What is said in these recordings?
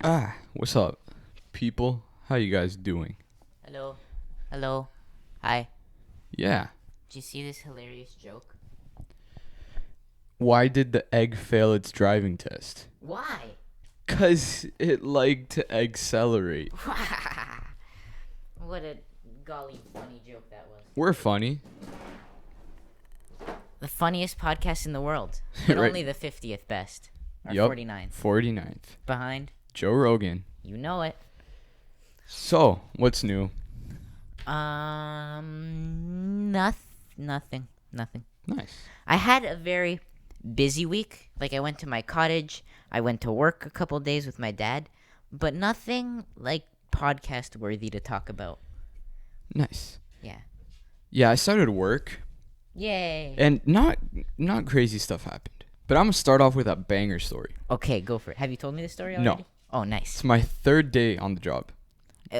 What's up, people? How you guys doing? Hello. Hello. Hi. Yeah. Did you see this hilarious joke? Why did the egg fail its driving test? Why? 'Cause it liked to accelerate. What a golly funny joke that was. We're funny. The funniest podcast in the world, but Right. only the 50th best. Or Yup. 49th. 49th. Behind. Joe Rogan. You know it. So, what's new? Nothing. Nice. I had a very busy week. Like, I went to my cottage. I went to work a couple days with my dad. But nothing, like, podcast worthy to talk about. Nice. Yeah. Yeah, I started work, Yay. and not crazy stuff happened. But I'm gonna start off with a banger story. Okay, go for it. Have you told me this story No. already? Oh, nice. It's my third day on the job.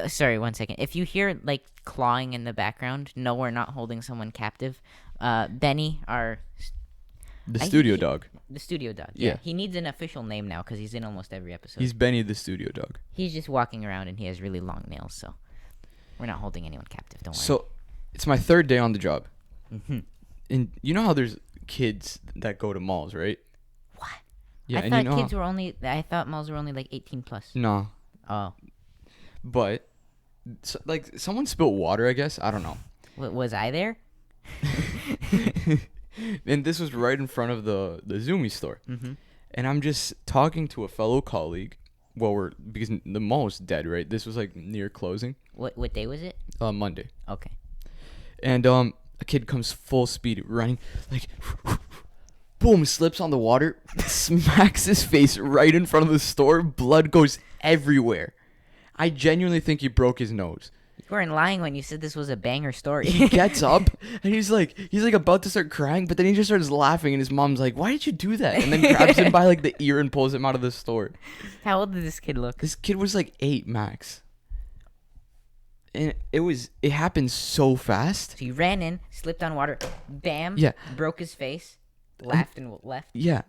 Sorry, 1 second. If you hear like clawing in the background, no, we're not holding someone captive. Benny, The I- studio he- dog. the studio dog. Yeah. He needs an official name now because he's in almost every episode. He's Benny the studio dog. He's just walking around and he has really long nails, so we're not holding anyone captive. Don't worry. So, it's my third day on the job. hmm And you know how there's kids that go to malls, right? What? Yeah, I and thought you know kids were only. I thought malls were only like 18 plus. no, Oh, but like someone spilled water, I guess. I don't know. was I there? And this was right in front of the Zoomy store. Mm-hmm. And I'm just talking to a fellow colleague. Well, because the mall was dead, right? This was like near closing. What day was it? Monday. Okay. And a kid comes full speed running, like boom, slips on the water, smacks his face right in front of the store. Blood goes everywhere. I genuinely think he broke his nose. You weren't lying when you said this was a banger story. He gets up and he's like about to start crying, but then he just starts laughing, and his mom's like, "Why did you do that?" And then grabs him by like the ear and pulls him out of the store. How old did this kid look? This kid was like 8 max. And it happened so fast. So he ran in, slipped on water, bam, Yeah. broke his face, laughed and left. Yeah.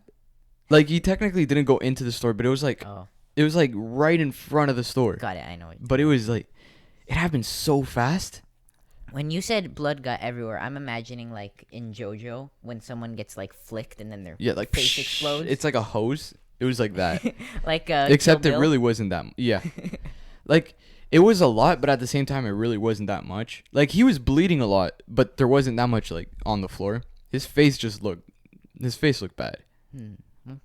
Like he technically didn't go into the store, but it was like Oh, right in front of the store. got it. I know it. But it was like it happened so fast. When you said blood got everywhere, I'm imagining like in JoJo when someone gets like flicked and then their Yeah, like face explodes. It's like a hose. It was like that. like Except Kill it Bill. really wasn't that. Yeah. Like it was a lot, but at the same time it really wasn't that much. Like he was bleeding a lot, but there wasn't that much like on the floor. His face looked bad. Okay.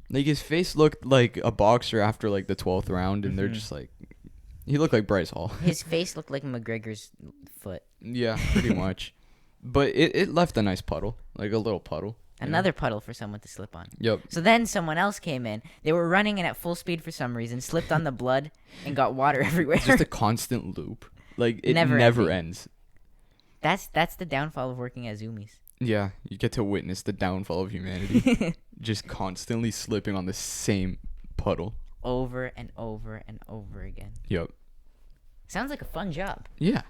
Like his face looked like a boxer after like the 12th round, and they're Mhm. just like he looked like Bryce Hall. His face looked like McGregor's foot. Yeah, pretty much. But it left a nice puddle, like a little puddle. you know? Another puddle for someone to slip on. Yep. So then someone else came in. They were running in at full speed for some reason, slipped on the blood, and got water everywhere. It's just a constant loop. Like it Never never ending. ends. That's the downfall of working at Zoomies. Yeah, you get to witness the downfall of humanity. Just constantly slipping on the same puddle. Over and over and over again. Yep. Sounds like a fun job. Yeah.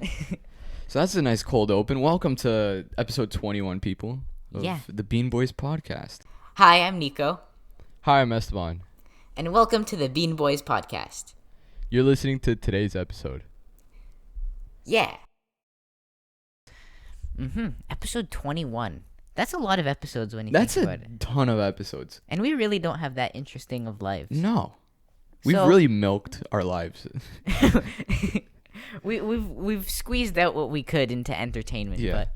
So that's a nice cold open. Welcome to episode 21, people, of Yeah. the Bean Boys podcast. Hi, I'm Nico, Hi, I'm Esteban. and welcome to the Bean Boys podcast. You're listening to today's episode. Yeah. Episode 21. That's a lot of episodes when you That's think a about it. ton of episodes. And we really don't have that interesting of lives. No. We've So- really milked our lives. We've squeezed out what we could into entertainment, Yeah. but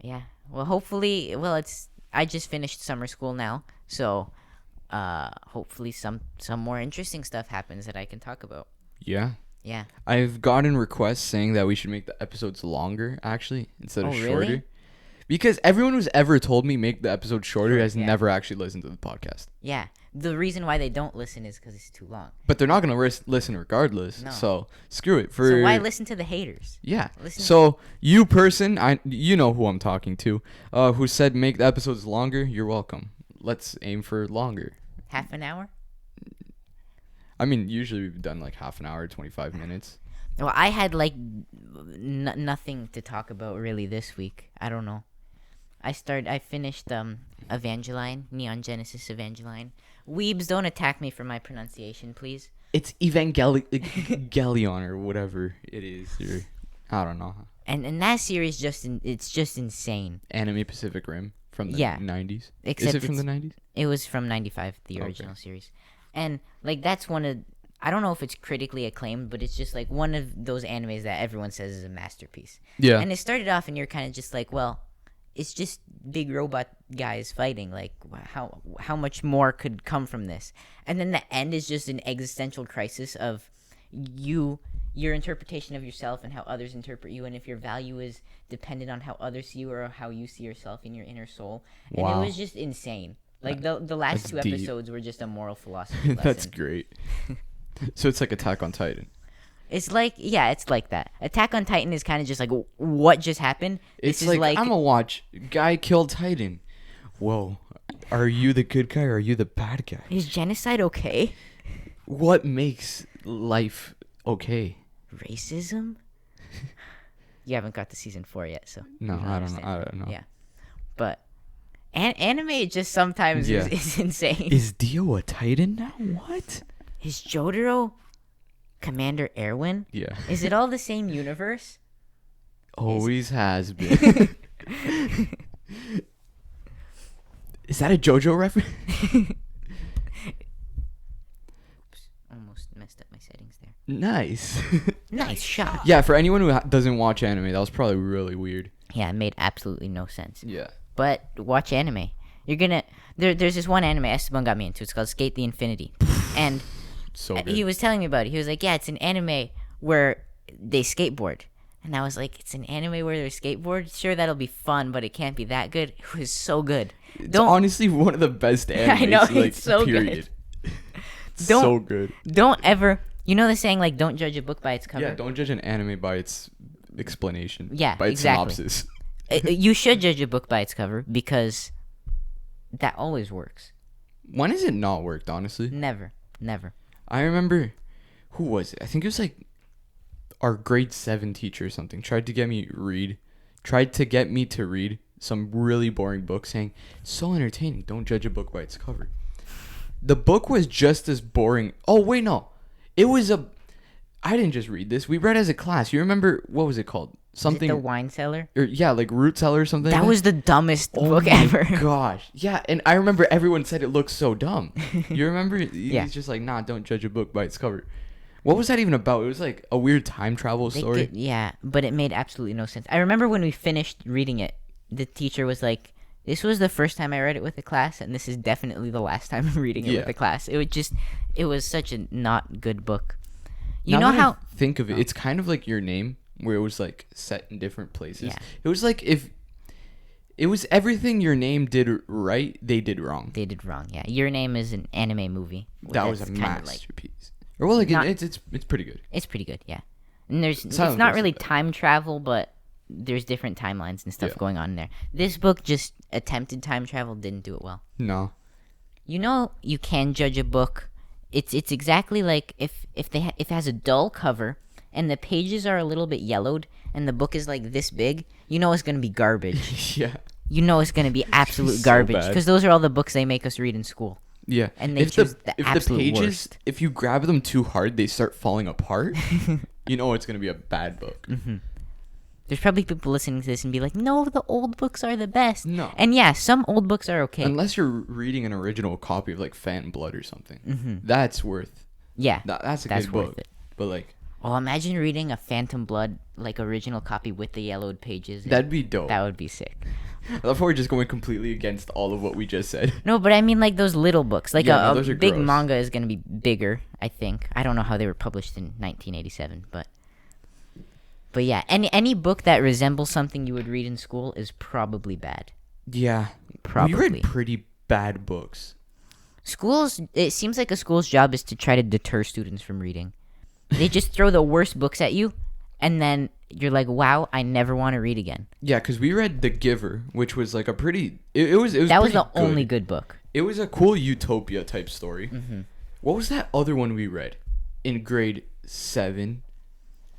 yeah. Well, hopefully, I just finished summer school now, so hopefully some more interesting stuff happens that I can talk about. Yeah. Yeah. I've gotten requests saying that we should make the episodes longer, actually, instead of Oh, shorter. really? Because everyone who's ever told me make the episode shorter has Yeah. never actually listened to the podcast. Yeah. The reason why they don't listen is because it's too long. But they're not going to listen regardless. No. So screw it. So why listen to the haters? Yeah. Listen- So you person, you know who I'm talking to, who said make the episodes longer, you're welcome. Let's aim for longer. Half an hour? I mean, usually we've done like half an hour, 25 minutes. Well, I had like nothing to talk about really this week. I don't know. I finished Evangeline, Neon Genesis Evangeline, Weebs, don't attack me for my pronunciation, please. It's Evangelion or whatever it is. Or, I don't know. And that series it's just insane. Anime Pacific Rim from the Yeah. 90s. Except Is it from the 90s? It was from 95, the Okay. original series. And like that's one of I don't know if it's critically acclaimed, but it's just like one of those animes that everyone says is a masterpiece. Yeah. And it started off and you're kind of just like, well, it's just big robot guys fighting. Like how much more could come from this? And then the end is just an existential crisis of your interpretation of yourself and how others interpret you, and if your value is dependent on how others see you or how you see yourself in your inner soul. And Wow. it was just insane. Like the last That's two deep. episodes were just a moral philosophy lesson. That's great. So it's like Attack on Titan. It's like it's like that. Attack on Titan is kind of just like what just happened. It's This is like, I'm gonna watch guy killed Titan. Whoa, are you the good guy or are you the bad guy? Is genocide okay? What makes life okay? Racism? You haven't got to season 4 yet, so No, you I understand. don't know. Yeah, but anime just sometimes Yeah. is insane. Is Dio a Titan now? What? Is Jotaro Commander Erwin? Yeah. Is it all the same universe? Always has been. Is that a JoJo reference? Almost messed up my settings there. Nice. Nice shot. Yeah, for anyone who doesn't watch anime, that was probably really weird. Yeah, it made absolutely no sense. Yeah. But watch anime. You're gonna there's this one anime Esteban got me into. It's called Skate the Infinity, and So good. he was telling me about it. He was like, "Yeah, it's an anime where they skateboard." And I was like, "It's an anime where they skateboard? Sure, that'll be fun, but it can't be that good." It was so good. It's honestly one of the best animes. I know, like, it's so period. good. It's Don't- so good. Don't ever, you know the saying like, "Don't judge a book by its cover." Yeah, don't judge an anime by its explanation. Yeah, by its exactly. synopsis. You should judge a book by its cover because that always works. When has it not worked, honestly? Never. I remember, who was it? I think it was like our grade 7 teacher or something. Tried to get me to read some really boring book saying, so entertaining, don't judge a book by its cover. The book was just as boring. Oh, wait, no. I didn't just read this. We read as a class. You remember, what was it called? Something. The Wine Cellar. Or, yeah, like Root Cellar or something. That like was the dumbest Oh book my ever. gosh. Yeah, and I remember everyone said it looked so dumb. You remember? Yeah. He's just like, nah, don't judge a book by its cover. What was that even about? It was like a weird time travel story. Yeah, but it made absolutely no sense. I remember when we finished reading it, the teacher was like, "This was the first time I read it with the class, and this is definitely the last time I'm reading it Yeah. with the class." It was such a not good book. You Now know that I how? think of it, it's kind of like Your Name, where it was like set in different places. Yeah. It was like if it was everything Your Name did right, they did wrong. They did wrong. Yeah, Your Name is an anime movie. That was a That's kinda masterpiece. Or well, like not- it's pretty good. It's pretty good. Yeah, and it's Silent not Voice really is better. time travel, but there's different timelines and stuff Yeah. going on in there. This book just attempted time travel, didn't do it well. No. You know, you can judge a book. It's exactly like if it has a dull cover and the pages are a little bit yellowed and the book is like this big, you know it's gonna be garbage. Yeah. You know it's gonna be absolute So garbage bad. because those are all the books they make us read in school. Yeah. And they choose the absolute worst. if you grab them too hard, they start falling apart. You know it's gonna be a bad book. There's probably people listening to this and be like, "No, the old books are the best." No. And yeah, some old books are okay. Unless you're reading an original copy of like Phantom Blood or something. That's worth. Yeah, That's a that's good worth book. it. But like Oh, imagine reading a Phantom Blood like original copy with the yellowed pages. that'd be dope. That would be sick. I love how we're just going completely against all of what we just said. No, but I mean like those little books. Like Yeah, no, a those are big gross. manga is going to be bigger, I think. I don't know how they were published in 1987, but yeah, any book that resembles something you would read in school is probably bad. Yeah. Probably. We read pretty bad books. Schools, it seems like a school's job is to try to deter students from reading. They just throw the worst books at you, and then you're like, "Wow, I never want to read again." Yeah, because we read The Giver, which was like a pretty. It was. That was pretty the only good book. It was a cool utopia type story. What was that other one we read in grade 7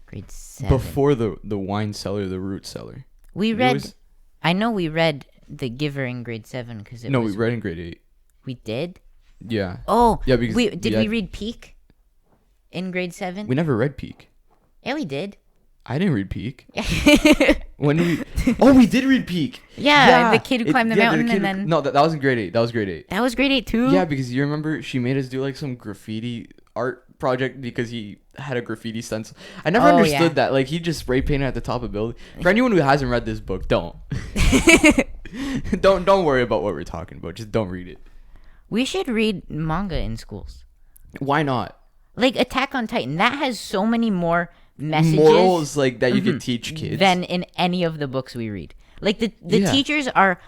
Grade 7. before the wine cellar, the root cellar? We It read. was- I know we read The Giver in grade 7 because No, we read in grade 8. We did. Yeah. Oh, Yeah, because we did yeah, we read Peak in grade 7? we never read Peak. Yeah, we did. I didn't read Peak. When did we? Oh, we did read Peak. Yeah, the kid who climbed the mountain kid and then no, that was in grade 8. That was grade 8. that was grade 8 too. Yeah, because you remember she made us do like some graffiti art project because he had a graffiti stencil. I never Oh, understood yeah. that. Like he just spray painted at the top of the building. For anyone who hasn't read this book, don't. don't worry about what we're talking about. Just don't read it. We should read manga in schools. Why not? Like Attack on Titan, that has so many more messages Morals like that you could teach kids. than in any of the books we read. Like the Yeah. teachers are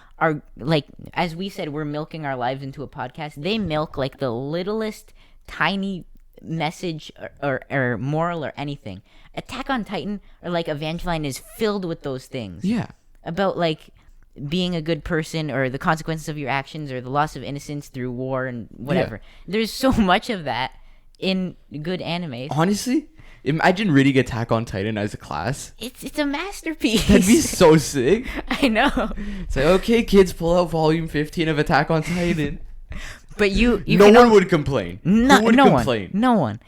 like, as we said, we're milking our lives into a podcast. They milk like the littlest tiny message or moral or anything. Attack on Titan or like Evangeline is filled with those things. Yeah. About like being a good person or the consequences of your actions or the loss of innocence through war and whatever. There's so much of that in good anime. Honestly, imagine reading Attack on Titan as a class. It's a masterpiece. That'd be so sick. I know. It's like, okay, kids, pull out volume 15 of Attack on Titan. But you No can one would complain. no, Who would no complain? one. No one.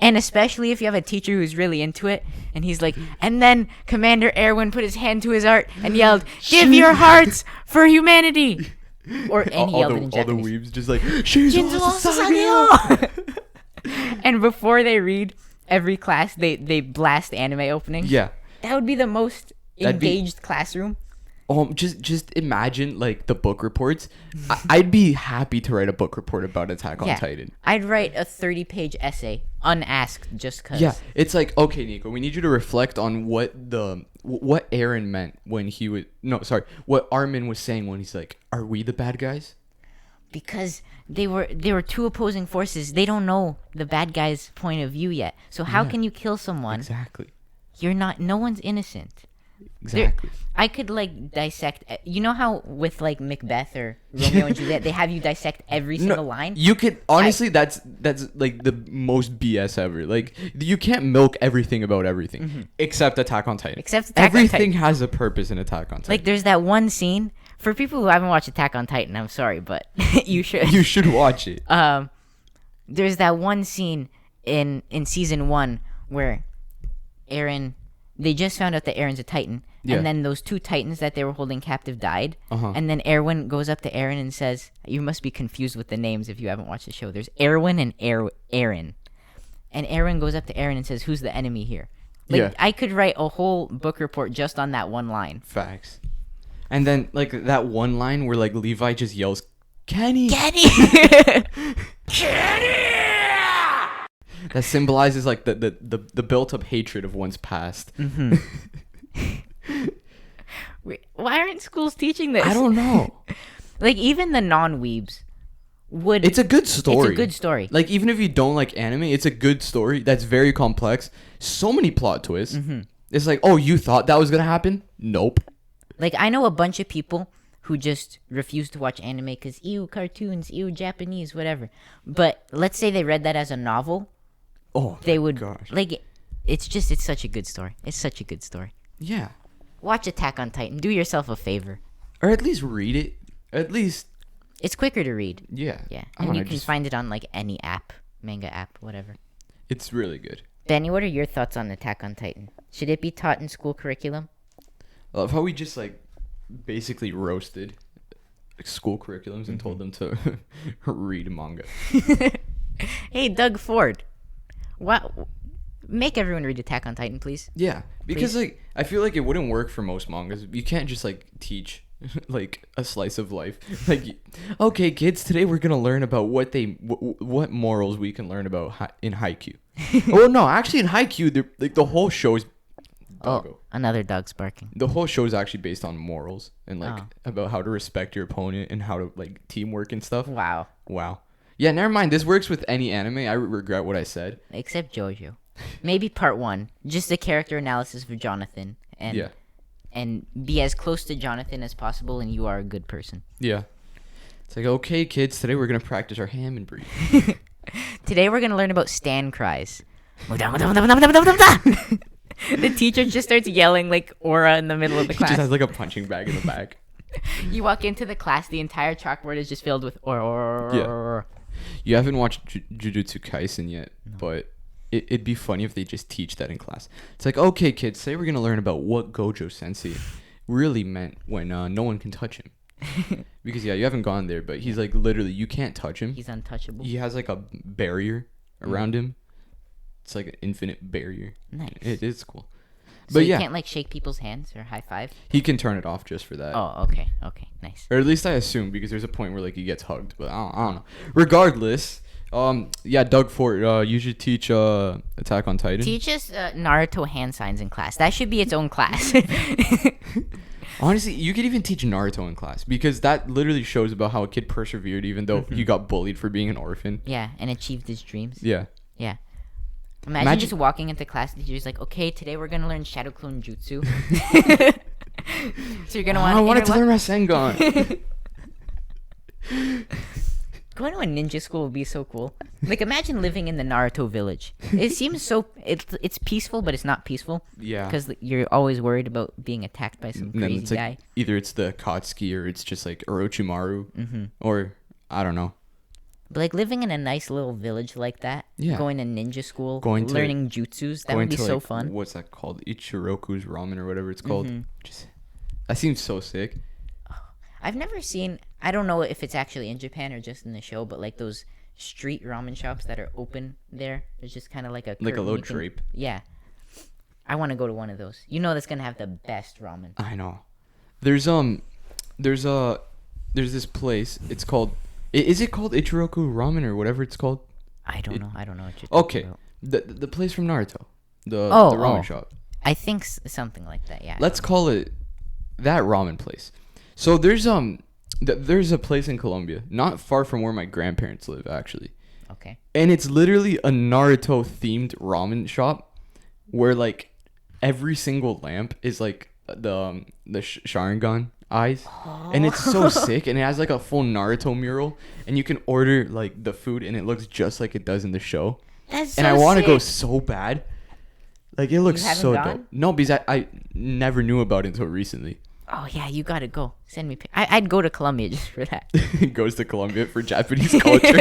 And especially if you have a teacher who's really into it and he's like, and then Commander Erwin put his hand to his heart and yelled, "Give your hearts for humanity." Or and he yelled it in all the Japanese. weebs just like, Shinzo "Shinzo Sasageo!" Sasageo!" And before they read every class, they blast anime openings. Yeah. That would be the most That'd be- engaged classroom. Just imagine like the book reports. I'd be happy to write a book report about Attack on Titan. I'd write a 30-page essay unasked just cuz. Yeah, it's like, okay, Nico, we need you to reflect on what Aaron meant when he would what Armin was saying when he's like, "Are we the bad guys?" Because they were two opposing forces. They don't know the bad guy's point of view yet. So how Yeah. can you kill someone? Exactly. No one's innocent. Exactly. I could like dissect. You know how with like Macbeth or Romeo and Juliet, they have you dissect every single line. You could honestly, that's like the most BS ever. Like you can't milk everything about everything except Attack on Titan. Except Attack on everything Titan. has a purpose in Attack on Titan. Like there's that one scene for people who haven't watched Attack on Titan. I'm sorry, but you should. You should watch it. There's that one scene in season 1 where Eren. They just found out that Eren's a Titan, and then those two Titans that they were holding captive died. And then Erwin goes up to Eren and says, "You must be confused with the names if you haven't watched the show. There's Erwin and Eren." And Eren goes up to Eren and says, "Who's the enemy here?" Like Yeah. I could write a whole book report just on that one line. Facts. And then like that one line where like Levi just yells, "Kenny!" Kenny! Kenny! That symbolizes like the built up hatred of one's past. Wait, why aren't schools teaching this? I don't know. Like even the non-weebs would. It's a good story. It's a good story. Like even if you don't like anime, it's a good story that's very complex. So many plot twists. It's like, oh, you thought that was gonna happen? Nope. Like I know a bunch of people who just refuse to watch anime because ew cartoons, ew Japanese, whatever. But let's say they read that as a novel, Oh, they would gosh. like. It's such a good story. It's such a good story. Yeah. Watch Attack on Titan. Do yourself a favor. Or at least read it. At least, It's quicker to read. yeah. Yeah, I and don't you know, can just- find it on like any app, manga app, whatever. It's really good. Benny, what are your thoughts on Attack on Titan? Should it be taught in school curriculum? I love how we just like basically roasted school curriculums and told them to read manga. Hey, Doug Ford. What? Make everyone read Attack on Titan, please. Yeah, because like I feel like it wouldn't work for most mangas. You can't just like teach like a slice of life. Like, okay, kids, today we're gonna learn about what morals we can learn about in Haikyuu. Oh no, actually in Haikyuu, like the whole show is doggo. Oh, another dog's barking. The whole show is actually based on morals and like Oh. about how to respect your opponent and how to like teamwork and stuff. Wow. Wow. Yeah, never mind. This works with any anime. I regret what I said. Except JoJo. Maybe part 1. Just the character analysis for Jonathan. And Yeah. and be as close to Jonathan as possible, and you are a good person. Yeah. It's like, okay, kids, today we're gonna practice our ham and breathe. Today we're going to learn about Stan cries. The teacher just starts yelling like aura in the middle of the He just class. has like a punching bag in the back. You walk into the class, the entire chalkboard is just filled with aura. Yeah. You haven't watched Jujutsu Kaisen yet, but it'd be funny if they just teach that in class. It's like, okay, kids, say we're gonna learn about what Gojo Sensei really meant when no one can touch him. Because you haven't gone there, but he's like literally you can't touch him. He's untouchable. He has like a barrier around him. It's like an infinite barrier. Nice. It is cool. So But you yeah, can't like shake people's hands or high five? he can turn it off just for that. Oh, okay. Okay, nice. Or at least I assume, because there's a point where like he gets hugged, but I don't know. Regardless, Doug Fort, you should teach Attack on Titan. Teach us Naruto hand signs in class. That should be its own class. Honestly, you could even teach Naruto in class, because that literally shows about how a kid persevered even though he got bullied for being an orphan. Yeah, and achieved his dreams. Yeah. Yeah. Imagine just walking into class, the teacher's like, okay, today we're going to learn Shadow Clone Jutsu. So you're going to want I wanted to learn Rasengan. Going to a ninja school would be so cool. Like, imagine living in the Naruto village. It seems so... It's peaceful, but it's not peaceful. Yeah. Because you're always worried about being attacked by some And then crazy it's guy. like, either it's the Akatsuki or it's just like Orochimaru. Or, I don't know. But like living in a nice little village like that, Yeah. going to ninja school, Going to- learning jutsus, that would be so fun. What's that called? Ichiroku's Ramen or whatever it's called. That seems so sick. I've never seen, I don't know if it's actually in Japan or just in the show, but like those street ramen shops that are open there. It's just kind of like a Like a curtain little you can- drape. Yeah. I want to go to one of those. You know that's going to have the best ramen. I know. There's this place. It's called. Is it called Ichiroku Ramen or whatever it's called? I don't know. I don't know what you're talking Okay, about. the place from Naruto, the Oh, ramen oh. shop. I think something like that, yeah. Let's call it that ramen place. So there's there's a place in Colombia, not far from where my grandparents live, actually, Okay. and it's literally a Naruto themed ramen shop, where like every single lamp is like the Sharingan eyes, and it's so sick, and it has like a full Naruto mural, and you can order like the food and it looks just like it does in the show. That's And so I want to go sick. so bad. Like it looks haven't so gone? dope. No, because I never knew about it until recently. Oh, yeah, you got to go. Send me I'd go to Colombia just for that. Goes to Colombia for Japanese culture.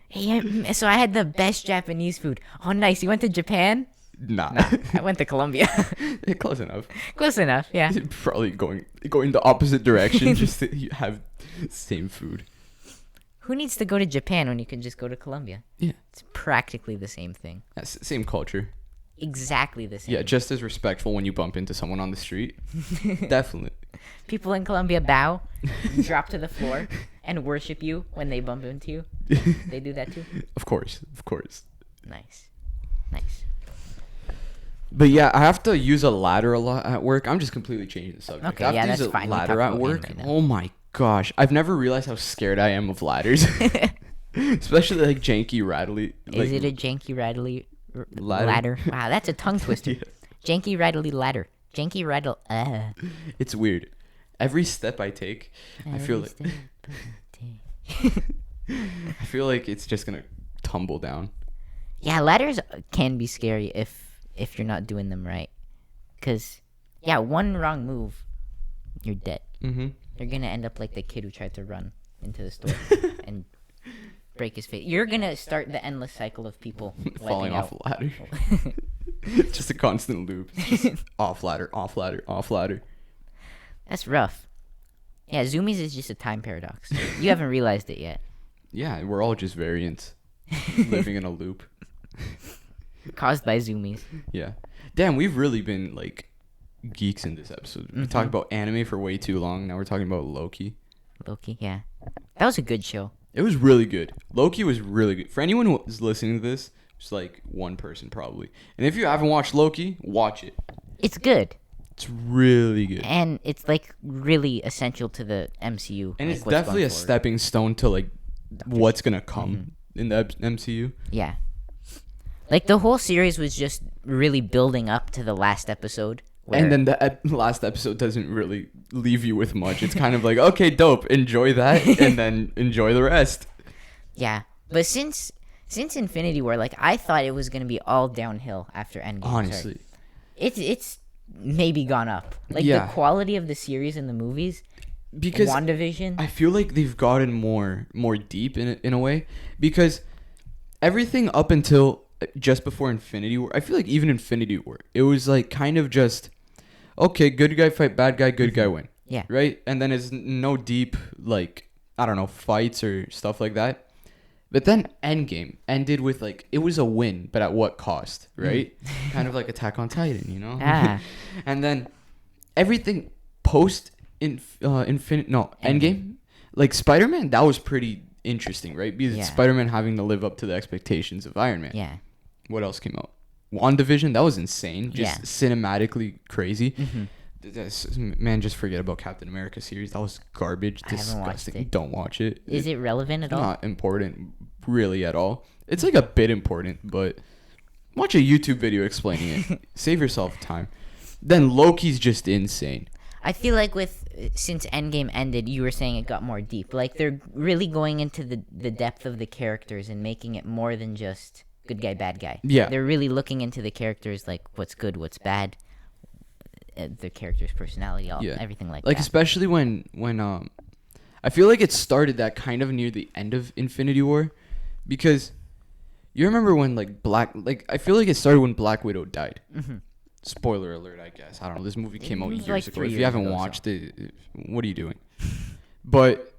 Hey, so I had the best Japanese food. Oh, nice. You went to Japan? Nah. I went to Colombia. Close enough. Close enough, yeah. Probably going the opposite direction just to have same food. Who needs to go to Japan when you can just go to Colombia? Yeah. It's practically the same thing. Same culture. Exactly the same. Yeah, just as respectful when you bump into someone on the street. Definitely. People in Colombia bow, drop to the floor, and worship you when they bump into you. They do that too? Of course. Nice. Nice. But yeah, I have to use a ladder a lot at work. I'm just completely changing the subject. Okay, I have yeah, to that's use a fine. We ladder talked at about work. anime now. Oh my gosh. I've never realized how scared I am of ladders. Especially like janky, rattly. Is it a janky, rattly Ladder? ladder? Wow, that's a tongue twister. Yeah. Janky, rattly ladder. Janky, rattle. It's weird. Every step I take, I feel like I feel like it's just gonna tumble down. Yeah, ladders can be scary if you're not doing them right. Cause yeah, one wrong move, you're dead. Mm-hmm. You're gonna end up like the kid who tried to run into the store and break his face. You're gonna start the endless cycle of people Falling wiping off out. a ladder. It's just a constant loop. It's just off ladder, off ladder, off ladder. That's rough. Yeah, zoomies is just a time paradox. You haven't realized it yet. Yeah, we're all just variants living in a loop. Caused by zoomies. Yeah. Damn, we've really been like geeks in this episode. We talked about anime for way too long. Now we're talking about Loki. Loki, yeah. That was a good show. It was really good. Loki was really good. For anyone who is listening to this, it's like one person probably. And if you haven't watched Loki, watch it. It's good. It's really good. And it's like really essential to the MCU. And like, it's what's definitely going a forward. stepping stone to like what's going to come in the MCU. Yeah. Like the whole series was just really building up to the last episode. And then the last episode doesn't really leave you with much. It's kind of like, okay, dope, enjoy that, and then enjoy the rest. Yeah. But since Infinity War, like I thought it was gonna be all downhill after Endgame. Honestly. It's maybe gone up. Like Yeah. the quality of the series and the movies because WandaVision. I feel like they've gotten more deep in a way, because everything up until just before Infinity War, I feel like even Infinity War, it was like kind of just, okay, good guy fight bad guy, good guy win. Yeah. Right? And then it's no deep, like, I don't know, fights or stuff like that. But then Endgame ended with, like, it was a win, but at what cost, right? Kind of like Attack on Titan, you know? Ah. And then everything post Endgame, like Spider-Man, that was pretty interesting, right? Because it's Spider-Man having to live up to the expectations of Iron Man. Yeah. What else came out? WandaVision, that was insane. Just cinematically crazy. Man, just forget about Captain America series. That was garbage. I haven't watched Disgusting. it. Don't watch it. Is it relevant at all? Not important, really, at all. It's like a bit important, but watch a YouTube video explaining it. Save yourself time. Then Loki's just insane. I feel like since Endgame ended, you were saying it got more deep. Like they're really going into the depth of the characters and making it more than just good guy, bad guy. Yeah. They're really looking into the characters, like what's good, what's bad, the character's personality, everything like that. Like especially when I feel like it started that kind of near the end of Infinity War, because you remember when I feel like it started when Black Widow died. Spoiler alert, I guess. I don't know. This movie came out years ago. If you haven't watched it, what are you doing? But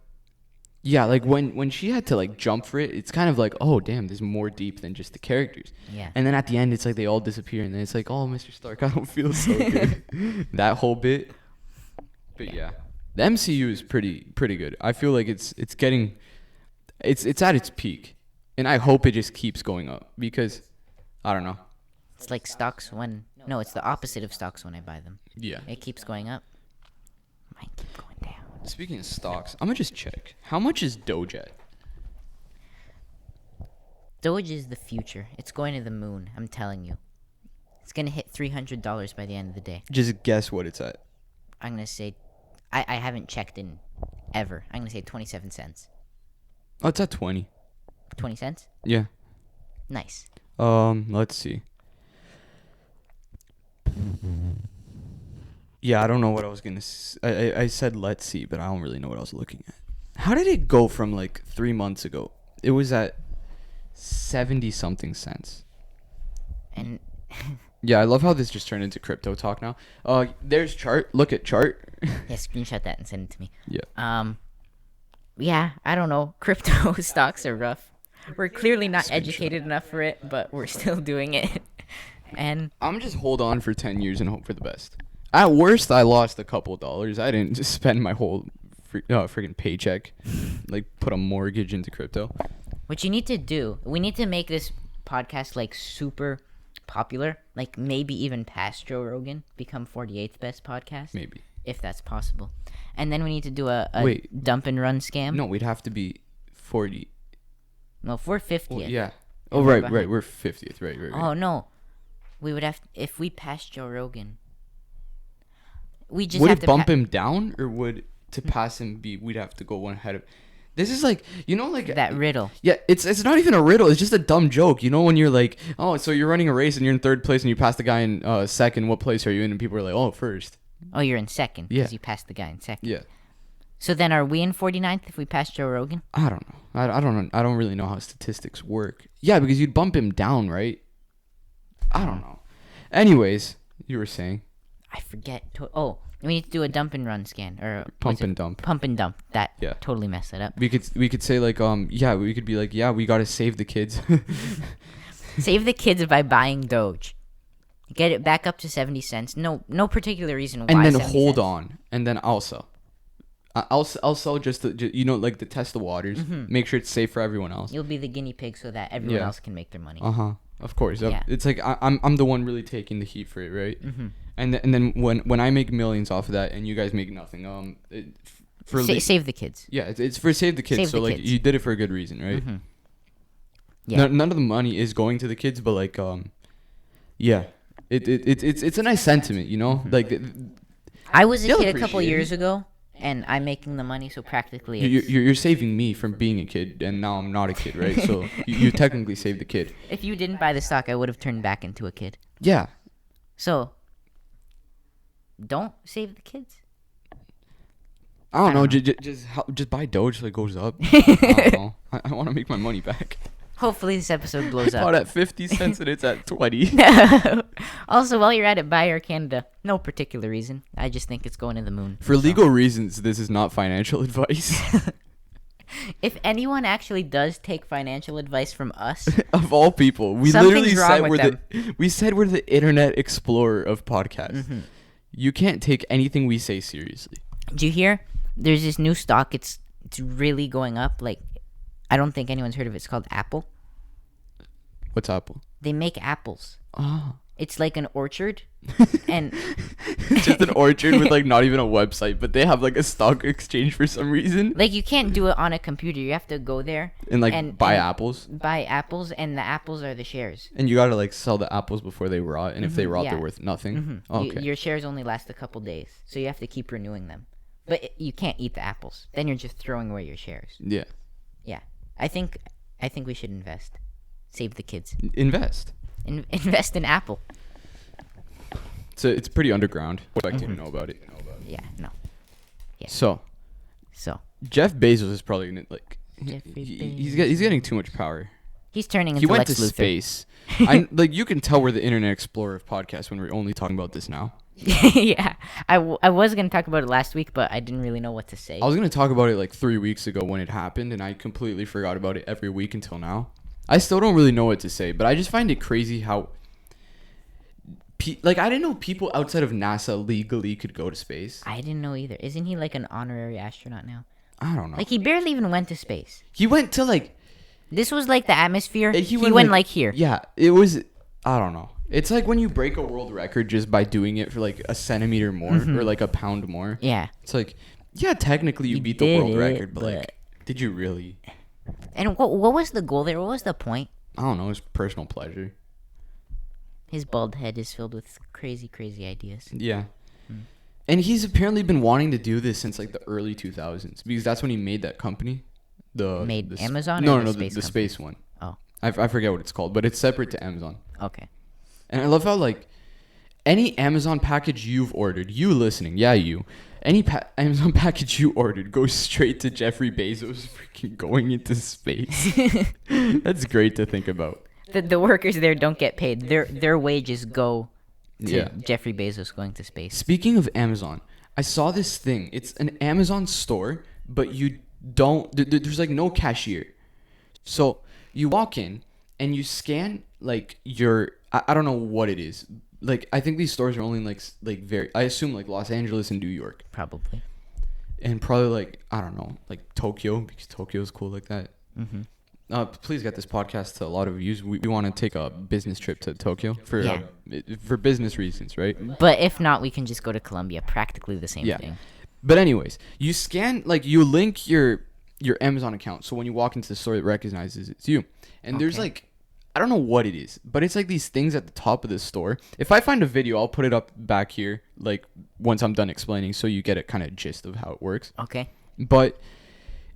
yeah, like when she had to like jump for it, it's kind of like, oh damn, there's more deep than just the characters. Yeah. And then at the end, it's like they all disappear, and then it's like, oh, Mr. Stark, I don't feel so good. That whole bit. But yeah, the MCU is pretty good. I feel like it's getting, it's at its peak, and I hope it just keeps going up, because I don't know. It's like stocks no, it's the opposite of stocks when I buy them. Yeah. It keeps going up. Might keep going down. Speaking of stocks, I'm gonna just check. How much is Doge at? Doge is the future. It's going to the moon. I'm telling you. It's gonna hit $300 by the end of the day. Just guess what it's at. I'm gonna say, I haven't checked in ever. I'm gonna say 27 cents. Oh, it's at 20. 20 cents? Yeah. Nice. Let's see. Yeah, I don't know what I was gonna. I said let's see, but I don't really know what I was looking at. How did it go from like 3 months ago? It was at 70 something cents. And yeah, I love how this just turned into crypto talk now. There's chart. Look at chart. yeah, screenshot that and send it to me. Yeah. Yeah, I don't know. Crypto stocks are rough. We're clearly not educated enough for it, but we're still doing it. And I'm just hold on for 10 years and hope for the best. At worst, I lost a couple $. I didn't just spend my whole freaking paycheck, like put a mortgage into crypto. what you need to do, we need to make this podcast like super popular, like maybe even past Joe Rogan, become 48th best podcast. Maybe. If that's possible. And then we need to do a Wait. dump and run scam. No, we'd have to be 40. No, if we're 50th. Well, yeah. And Oh, we're right. behind. We're 50th. Right. Oh, no. We would have, if we passed Joe Rogan, we just Would have it to bump him down, or would to pass him we'd have to go one ahead of? This is like, like that riddle. Yeah, it's not even a riddle. It's just a dumb joke. You know, when you're like, oh, so you're running a race and you're in third place and you pass the guy in second. What place are you in? And people are like, oh, first. Oh, you're in second Yeah. because you passed the guy in second. Yeah. So then are we in 49th if we pass Joe Rogan? I don't know. I don't know. I don't really know how statistics work. Yeah, because you'd bump him down, right? I don't know. Anyways, you were saying. I forget. We need to do a dump and run scan. Or Pump and dump. Pump and dump. That Yeah. totally messed that up. We could say like we could be like, yeah, we gotta save the kids. Save the kids by buying Doge. Get it back up to 70 cents. No particular reason why. And then 70 hold cents. on. And then also, I'll sell just to test the waters. Make sure it's safe for everyone else. You'll be the guinea pig so that everyone Yeah. else can make their money. Of course. Yeah. It's like I'm the one really taking the heat for it, right? And then when I make millions off of that and you guys make nothing, Save the kids. yeah, it's for save the kids. Save so the like kids. you did it for a good reason, right? Yeah. None of the money is going to the kids, but like yeah, it's a nice sentiment, like. I was a They'll kid a couple appreciate years it. ago, and I'm making the money, so practically You're saving me from being a kid, and now I'm not a kid, right? So you technically saved the kid. if you didn't buy the stock, I would have turned back into a kid. Yeah. So, don't save the kids. I don't know. don't know. Just buy Doge so it goes up. I don't know. I want to make my money back. Hopefully this episode blows I bought up. at 50 cents and it's at 20. Also, while you're at it, buy Air Canada. No particular reason. I just think it's going to the moon. For legal reasons, this is not financial advice. If anyone actually does take financial advice from us, Of all people, we Something's literally wrong said with we said we're the Internet Explorer of podcasts. Mm-hmm. You can't take anything we say seriously. do you hear? There's this new stock. It's really going up. Like, I don't think anyone's heard of it. It's called Apple. What's Apple? They make apples. Oh. It's like an orchard, and Just an orchard with like not even a website, but they have like a stock exchange for some reason. like you can't do it on a computer. You have to go there And like buy and apples. buy apples, and the apples are the shares. And you gotta like sell the apples before they rot, and if they rot, yeah. they're worth nothing. Okay. Your shares only last a couple days, so you have to keep renewing them. But you can't eat the apples. Then you're just throwing away your shares. Yeah. Yeah, I think we should invest, save the kids, Invest. invest in Apple. So it's pretty underground. I'd like to know about it. Yeah, no. Yeah. So So Jeff Bezos is probably gonna like. Jeffrey He's getting too much power. he's turning He into went Lex to Luthor. space. Like you can tell we're the Internet Explorer of podcasts when we're only talking about this now. Yeah, I was gonna talk about it last week, but I didn't really know what to say. I was gonna talk about it like 3 weeks ago when it happened, and I completely forgot about it every week until now. I still don't really know what to say, but I just find it crazy how. Like I didn't know people outside of NASA legally could go to space. I didn't know either. Isn't he like an honorary astronaut now? I don't know. Like he barely even went to space. He went to like. This was like the atmosphere. He He went like here. Yeah, it was. I don't know. It's like when you break a world record just by doing it for like a centimeter more or like a pound more. Yeah. It's like, yeah, technically you beat the did world it, record, but but- like, did you really? And what was the goal there? What was the point? I don't know. It's personal pleasure. His bald head is filled with crazy ideas. Yeah. And he's apparently been wanting to do this since like the early 2000s because that's when he made that company. Made Amazon or No, the no, space the company? space one. Oh, I forget what it's called, but it's separate to Amazon. okay. And I love how like any Amazon package you've ordered, you listening, yeah, you, any Amazon package you ordered goes straight to Jeffrey Bezos freaking going into space. That's great to think about. The workers there don't get paid. Their wages go to Yeah. Jeffrey Bezos going to space. Speaking of Amazon, I saw this thing. It's an Amazon store, but you don't. There's like no cashier. So you walk in and you scan like your. I don't know what it is. Like I think these stores are only like very. I assume like Los Angeles and New York, Probably. and probably like I don't know like Tokyo because Tokyo is cool like that. Mm-hmm. Please get this podcast to a lot of views. We want to take a business trip to Tokyo Yeah. for business reasons, right? But if not, we can just go to Colombia. Practically the same Yeah. thing. But anyways, you scan like you link your Amazon account, so when you walk into the store, it recognizes it's you. And there's Okay. like I don't know what it is, but it's like these things at the top of the store. If I find a video, I'll put it up back here, like once I'm done explaining, so you get a kind of gist of how it works. Okay. But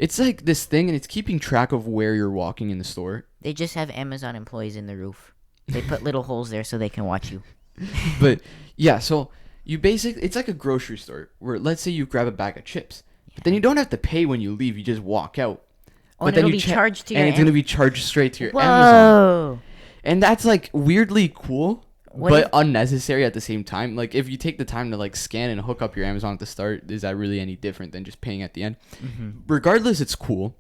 it's like this thing, and it's keeping track of where you're walking in the store. They just have Amazon employees in the roof. They put little holes there so they can watch you. But yeah, so you basically it's like a grocery store where let's say you grab a bag of chips, but then you don't have to pay when you leave. You just walk out. Oh, But and then it'll you be check- charged to and your it's gonna be charged straight to your Amazon. Whoa. And that's like weirdly cool, What but if- unnecessary at the same time. Like if you take the time to like scan and hook up your Amazon at the start, is that really any different than just paying at the end? Mm-hmm. Regardless, it's cool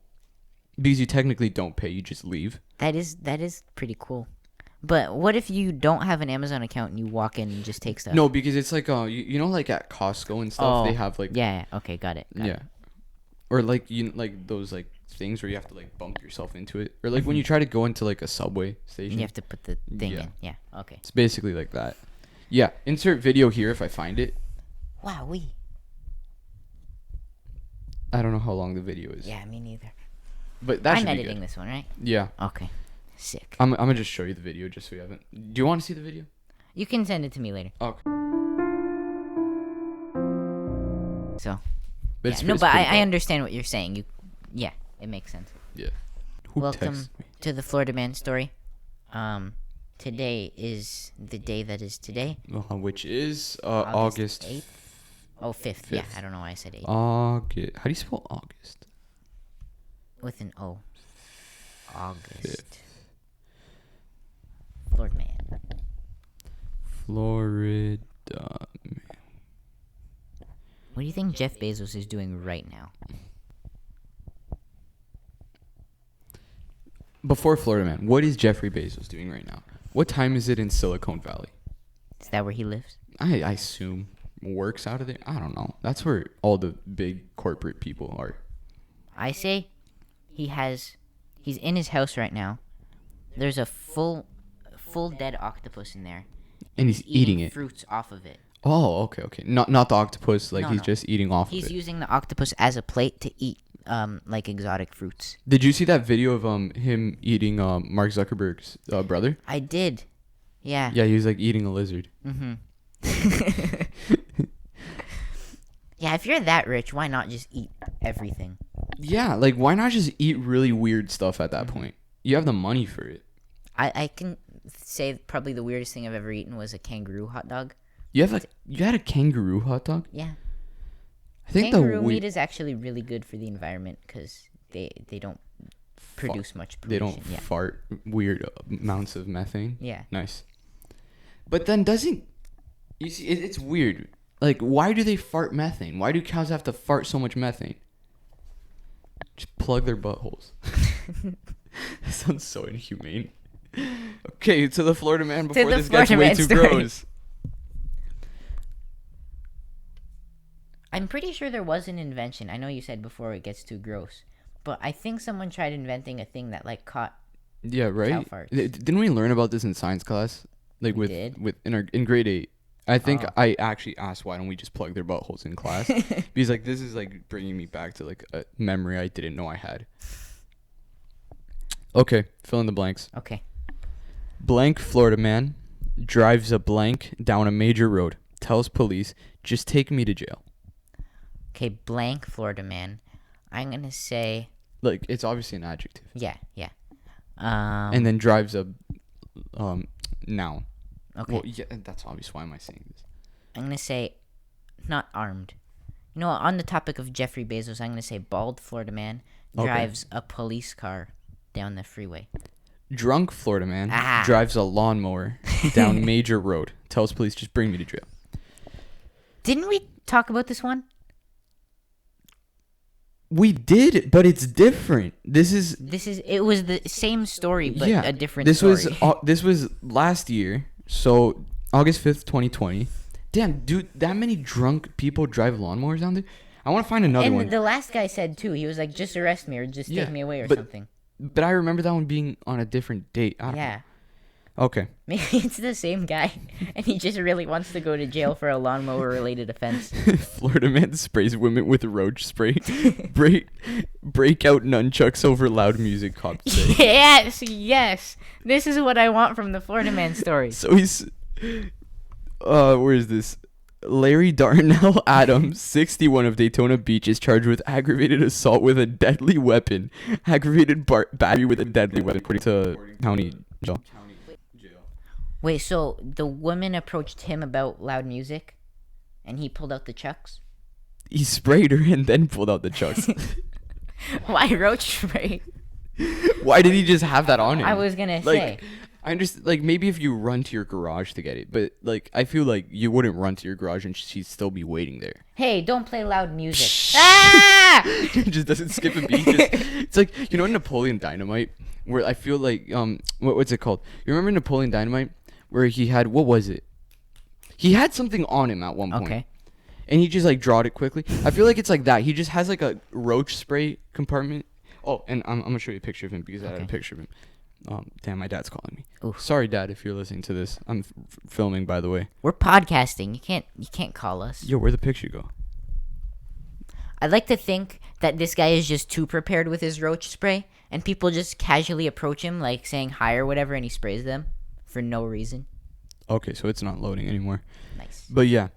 because you technically don't pay; you just leave. That is pretty cool. But what if you don't have an Amazon account and you walk in and just take stuff? No, because it's like you know like at Costco and stuff, they have like Yeah. Okay. Got it. Got yeah, it. or like like those like things where you have to like bump yourself into it, or like when you try to go into like a subway station. And you have to put the thing Yeah. in. Yeah. Okay. It's basically like that. Yeah, insert video here if I find it. Wow. I don't know how long the video is. Yeah. Me neither. But that I'm should be editing good. this one, right? Yeah. Okay. Sick. I'm gonna just show you the video just so you haven't. Do you want to see the video? You can send it to me later. Okay. So. But it's, Yeah, no, it's but pretty I dope. understand what you're saying. Yeah, it makes sense. Yeah. Who Welcome texts me? to the Florida Man story. Today is the day that is today. Which is August 8th? Oh, 5th. Yeah, I don't know why I said 8th. August. How do you spell August? With an O. August. 5th. Florida man. Florida. What do you think Jeff Bezos is doing right now? Before Florida man, what is Jeffrey Bezos doing right now? What time is it in Silicon Valley? Is that where he lives? I assume works out of there. I don't know. That's where all the big corporate people are. I say he's in his house right now. There's a full dead octopus in there. And he's eating it. Fruits off of it. Oh, okay. Not the octopus. Like No, he's no. just eating off of He's it. using the octopus as a plate to eat like exotic fruits. Did you see that video of him eating Mark Zuckerberg's brother? I did. Yeah. Yeah, he was like eating a lizard. Mm-hmm. Yeah, if you're that rich, why not just eat everything? Yeah, like why not just eat really weird stuff at that point? You have the money for it. I can say probably the weirdest thing I've ever eaten was a kangaroo hot dog. You had a kangaroo hot dog? Yeah. I think Kangaroo meat is actually really good for the environment because they don't produce much they pollution. don't fart weird amounts of methane. Yeah. Nice. But then doesn't you see it's weird. Like why do they fart methane? Why do cows have to fart so much methane? Just plug their buttholes. That sounds so inhumane. Okay, to the Florida man before the this gets Florida way man too story. gross. I'm pretty sure there was an invention. I know you said before it gets too gross, but I think someone tried inventing a thing that like caught. Yeah, right. farts. Didn't we learn about this in science class? Like We with did? in grade 8. I think Oh. I actually asked why don't we just plug their buttholes in class? Because like this is like bringing me back to like a memory I didn't know I had. Okay, fill in the blanks. Okay. Blank Florida man drives a blank down a major road. Tells police, "Just take me to jail." Okay, blank Florida man. I'm gonna say Like it's obviously an adjective. yeah. And then drives a noun. Okay. Well, yeah, that's obvious. Why am I saying this? I'm gonna say not armed. You know, on the topic of Jeffrey Bezos, I'm gonna say bald Florida man Okay. drives a police car down the freeway. Drunk Florida man Ah. drives a lawnmower down major road. Tells police, "Just bring me to jail." Didn't we talk about this one? We did, but it's different. This is It was the same story, but yeah. a different This story. this was last year. So August 5th, 2020. Damn, dude, that many drunk people drive lawnmowers down there. I want to find another And one. the last guy said too. He was like, "Just arrest me or just Yeah, take me away or but- something." But I remember that one being on a different date. I don't Yeah, know. Okay. maybe it's the same guy, and he just really wants to go to jail for a lawnmower-related offense. Florida man sprays women with roach spray. break out nunchucks over loud music. Cops say. Yes. This is what I want from the Florida man story. So he's, where is this? Larry Darnell Adams, 61 of Daytona Beach, is charged with aggravated assault with a deadly weapon, aggravated battery with a deadly weapon, according to county jail. Wait, so the woman approached him about loud music, and he pulled out the chucks? He sprayed her and then pulled out the chucks. Why roach spray? Why did he just have that on him? I was gonna like, say. I understand. Like maybe if you run to your garage to get it, but like I feel like you wouldn't run to your garage and she'd still be waiting there. Hey, don't play loud music. Ah! Just doesn't skip a beat. It's like you know in Napoleon Dynamite, where I feel like what's it called? You remember Napoleon Dynamite, where he had what was it? He had something on him at one point. Okay. And he just like drawed it quickly. I feel like it's like that. He just has like a roach spray compartment. Oh, and I'm gonna show you a picture of him because I had a picture of him. Damn, my dad's calling me. Oof. Sorry, Dad, if you're listening to this. I'm filming, by the way. We're podcasting. You can't call us. Yo, where'd the picture go? I'd like to think that this guy is just too prepared with his roach spray, and people just casually approach him, like saying hi or whatever, and he sprays them for no reason. Okay, so it's not loading anymore. Nice. But yeah,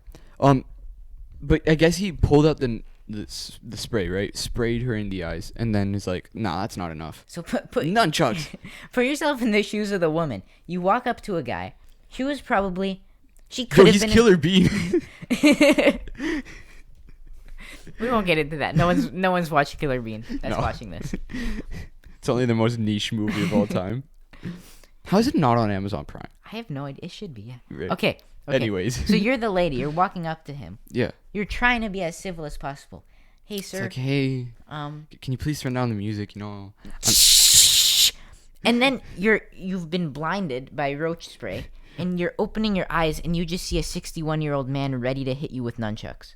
but I guess he pulled out the spray, right? Sprayed her in the eyes, and then is like, "Nah, that's not enough." So put Nunchucks. put yourself in the shoes of the woman. You walk up to a guy. She could Yo, have he's been Killer Bee. We won't get into that. No one's watching Killer Bean that's No. watching this. It's only the most niche movie of all time. How is it not on Amazon Prime? I have no idea. It should be, yeah. Right. Okay. Anyways. So you're the lady. You're walking up to him. Yeah. You're trying to be as civil as possible. Hey, It's sir. like, hey, Um. can you please turn down the music? You know. And then you've been blinded by roach spray, and you're opening your eyes, and you just see a 61-year-old man ready to hit you with nunchucks.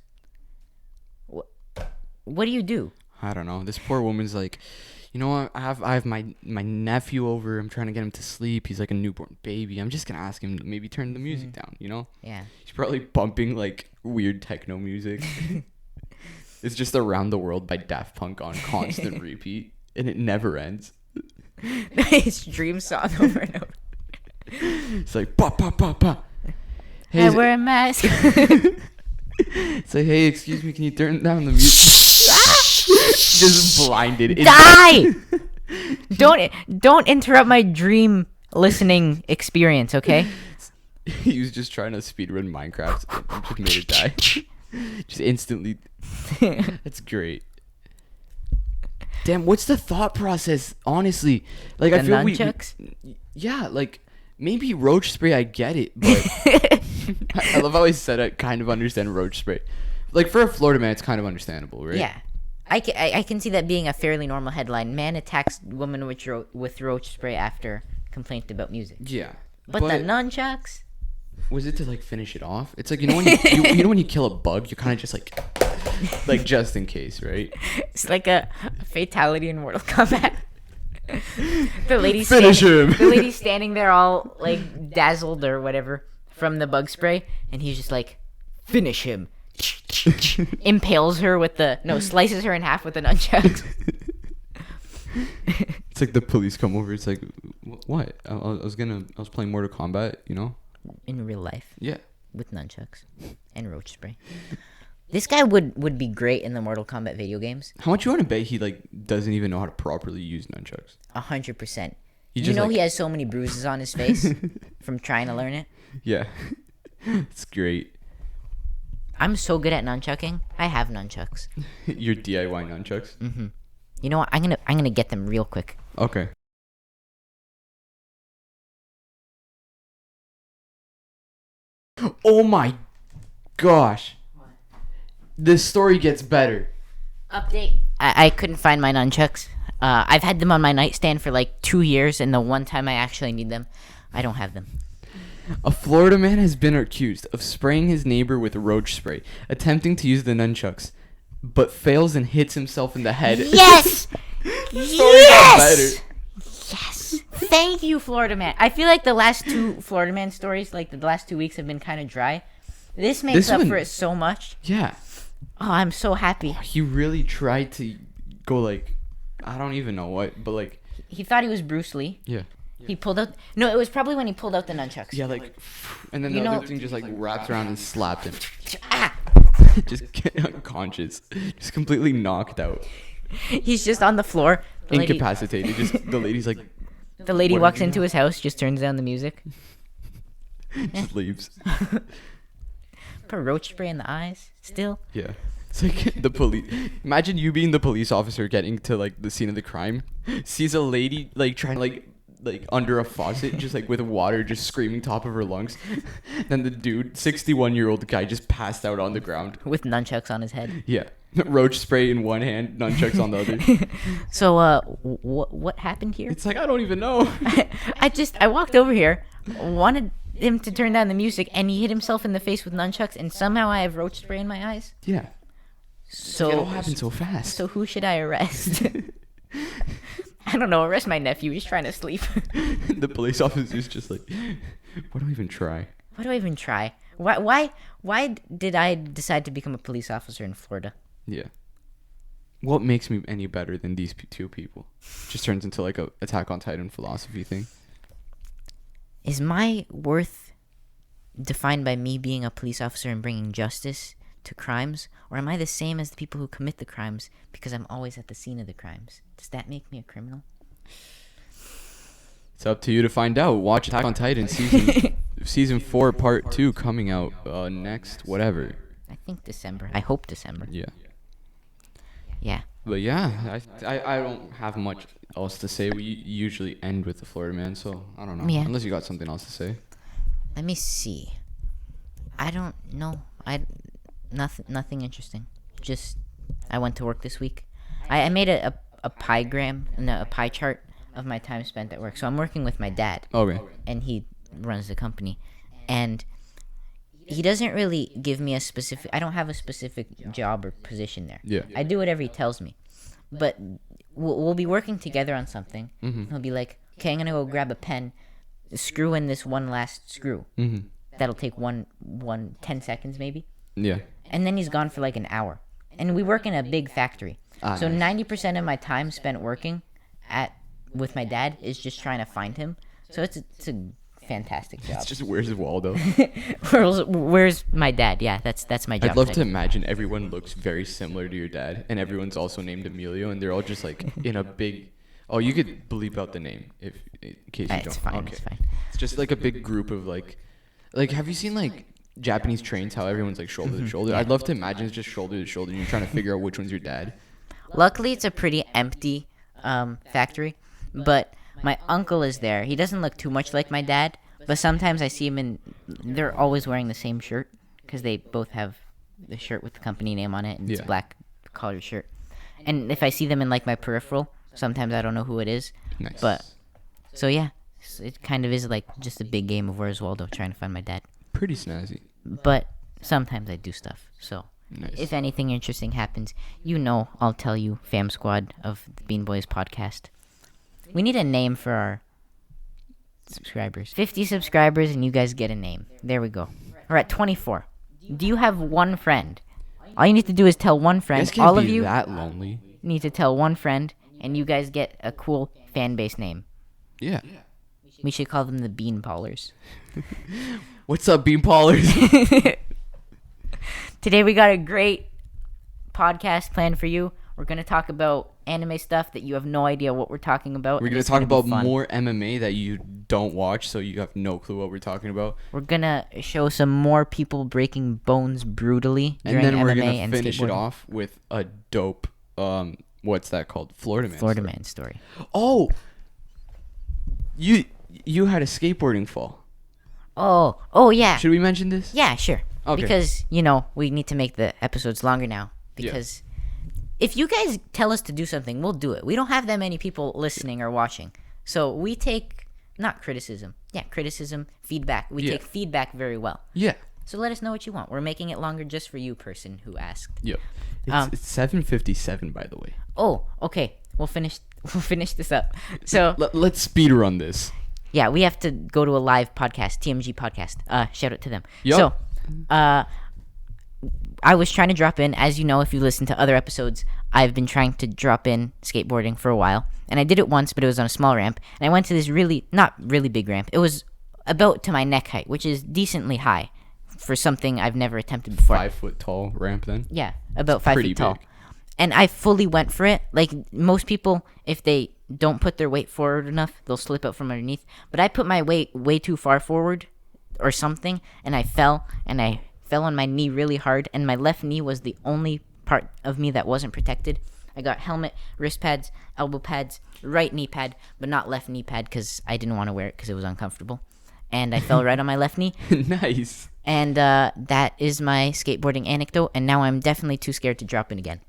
What do you do? I don't know. This poor woman's like, you know what? I have my nephew over. I'm trying to get him to sleep. He's like a newborn baby. I'm just gonna ask him to maybe turn the music down. You know? Yeah. He's probably bumping like weird techno music. It's just "Around the World" by Daft Punk on constant repeat, and it never ends. His dream song over and over. It's like ba ba ba ba. Hey, I wear a mask. it's like, hey, excuse me, can you turn down the music? Just blinded. Die! Don't interrupt my dream listening experience, okay? He was just trying to speedrun Minecraft and just made it die. Just instantly. That's great. Damn, what's the thought process? Honestly, like, I The feel nunchucks? yeah, like maybe roach spray. I get it, but I love how I said I kind of understand roach spray. Like, for a Florida man, it's kind of understandable, right? Yeah. I can see that being a fairly normal headline. Man attacks woman with roach spray after complaint about music. Yeah. But the nunchucks? Was it to like finish it off? It's like, you know when you know when you kill a bug, you kind of just like just in case, right? It's like a fatality in Mortal Kombat. The lady's Finish him. The lady's standing there all like dazzled or whatever from the bug spray, and he's just like, finish him. Impales her with slices her in half with the nunchucks. It's like the police come over. It's like, what? I was playing Mortal Kombat, you know? In real life. Yeah. With nunchucks and roach spray. This guy would be great in the Mortal Kombat video games. How much you want to bet he like doesn't even know how to properly use nunchucks? 100%. He You just, know like- he has so many bruises on his face from trying to learn it. Yeah. It's great. I'm so good at nunchucking. I have nunchucks. Your DIY nunchucks. You know what? I'm gonna get them real quick. Okay. Oh my gosh. This story gets better. Update. I couldn't find my nunchucks. I've had them on my nightstand for like 2 years, and the one time I actually need them, I don't have them. A Florida man has been accused of spraying his neighbor with roach spray, attempting to use the nunchucks, but fails and hits himself in the head. Yes! Story got better. Yes! Thank you, Florida man. I feel like the last two Florida man stories, like the last 2 weeks, have been kind of dry. This makes This up one- for it so much. Yeah. Oh, I'm so happy. He really tried to go like, I don't even know what, but like, He thought he was Bruce Lee. yeah. He pulled out. No, it was probably when he pulled out the nunchucks. Yeah, like, and then You the know- other thing just like wraps around and slapped him. Ah! Just get unconscious. Just completely knocked out. He's just on the floor. Incapacitated. Just the lady's like, The lady What walks did you into his house, just turns down the music. just leaves. Put roach spray in the eyes. Still. Yeah. It's like the police. Imagine you being the police officer getting to like the scene of the crime, sees a lady like trying to like under a faucet, just like with water, just screaming top of her lungs. Then the dude, 61-year-old guy, just passed out on the ground. With nunchucks on his head. Yeah. Roach spray in one hand, nunchucks on the other. So, what happened here? It's like, I don't even know. I walked over here, wanted him to turn down the music, and he hit himself in the face with nunchucks, and somehow I have roach spray in my eyes. Yeah. So, It all happened so fast. so who should I arrest? I don't know. Arrest my nephew. He's trying to sleep. The police officer's just like, what do I even try? Why do I even try? Why did I decide to become a police officer in Florida? Yeah. What makes me any better than these two people? Just turns into like a Attack on Titan philosophy thing. Is my worth defined by me being a police officer and bringing justice to crimes, or am I the same as the people who commit the crimes because I'm always at the scene of the crimes? Does that make me a criminal? It's up to you to find out. Watch Attack on Titan season 4 part 2 coming out next whatever. I think December. I hope December. Yeah. Yeah. But yeah, I don't have much else to say. We usually end with the Florida man, so I don't know. Yeah. Unless you got something else to say. Let me see. I don't know. Nothing interesting. Just I went to work this week. I made a pie chart of my time spent at work. So I'm working with my dad, Okay. and he runs the company, and he doesn't really give me I don't have a specific job or position there. Yeah. I do whatever he tells me, but we'll be working together on something. Mm-hmm. He'll be like, okay, I'm gonna go grab a pen, screw in this one last screw. Mm-hmm. That'll take 10 seconds maybe, Yeah. and then he's gone for like an hour. And we work in a big factory, so nice. 90% of my time spent working with my dad is just trying to find him. So it's a fantastic job. It's just where's Waldo? Where's my dad? Yeah, that's my job. I'd love to title. imagine everyone looks very similar to your dad, and everyone's also named Emilio, and they're all just like in a big. Oh, you could bleep out the name in case you don't. It's fine. Okay. It's fine. It's just like a big group of like have you seen like Japanese trains? How everyone's like shoulder to shoulder. I'd love to imagine it's just shoulder to shoulder, and you're trying to figure out which one's your dad. Luckily, it's a pretty empty factory, but my uncle is there. He doesn't look too much like my dad, but sometimes I see him they're always wearing the same shirt because they both have the shirt with the company name on it, and it's Yeah. black collared shirt. And if I see them in like my peripheral, sometimes I don't know who it is. Nice. But so yeah, it kind of is like just a big game of Where's Waldo, trying to find my dad. Pretty snazzy. But sometimes I do stuff. So Nice. if anything interesting happens, I'll tell you, Fam Squad of the Bean Boys podcast. We need a name for our subscribers. 50 subscribers and you guys get a name. There we go. We're at 24. Do you have one friend? All you need to do is tell one You friend. guys can't All of be you that lonely. need to tell one friend, and you guys get a cool fan base name. Yeah. We should call them the Bean Ballers. What's up, bean ballers? Today we got a great podcast planned for you. We're going to talk about anime stuff that you have no idea what we're talking about. We're and gonna it's talk be about fun. more MMA that you don't watch, so you have no clue what we're talking about. We're going to show some more people breaking bones brutally And during then we're MMA gonna and finish it skateboarding. off with a dope what's that called? Florida man. Florida story. Man story. Oh, you had a skateboarding fall. Oh yeah. Should we mention this? Yeah, sure. Okay. Because, we need to make the episodes longer now. Because if you guys tell us to do something, we'll do it. We don't have that many people listening or watching. So we take, not criticism. Yeah, criticism, feedback. We Yeah. take feedback very well. Yeah. So let us know what you want. We're making it longer just for you, person who asked. Yep. Um, It's 7:57, by the way. Oh, okay. We'll finish this up. So Let's speed run this. yeah, we have to go to a live podcast, TMG podcast. Shout out to them. Yup. So, I was trying to drop in, as you know, if you listen to other episodes, I've been trying to drop in skateboarding for a while, and I did it once, but it was on a small ramp, and I went to this not really big ramp. It was about to my neck height, which is decently high for something I've never attempted before. 5 foot tall ramp then. Yeah, about 5 pretty feet tall. big. And I fully went for it. Like most people, if they don't put their weight forward enough, they'll slip out from underneath. But I put my weight way too far forward or something, and I fell on my knee really hard, and my left knee was the only part of me that wasn't protected. I got helmet, wrist pads, elbow pads, right knee pad, but not left knee pad because I didn't want to wear it because it was uncomfortable. And I fell right on my left knee. Nice. And that is my skateboarding anecdote, and now I'm definitely too scared to drop in again.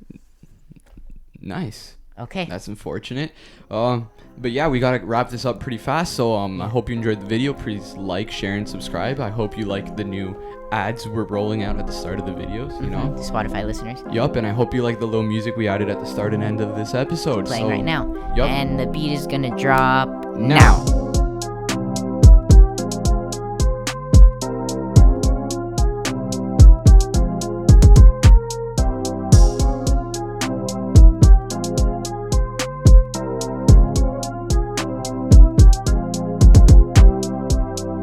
Nice. Okay. That's unfortunate. But yeah, we gotta wrap this up pretty fast. So I hope you enjoyed the video. Please like, share, and subscribe. I hope you like the new ads we're rolling out at the start of the videos. You know. Spotify listeners. Yup, and I hope you like the little music we added at the start and end of this episode. Playing So, right now. Yup. And the beat is gonna drop Now.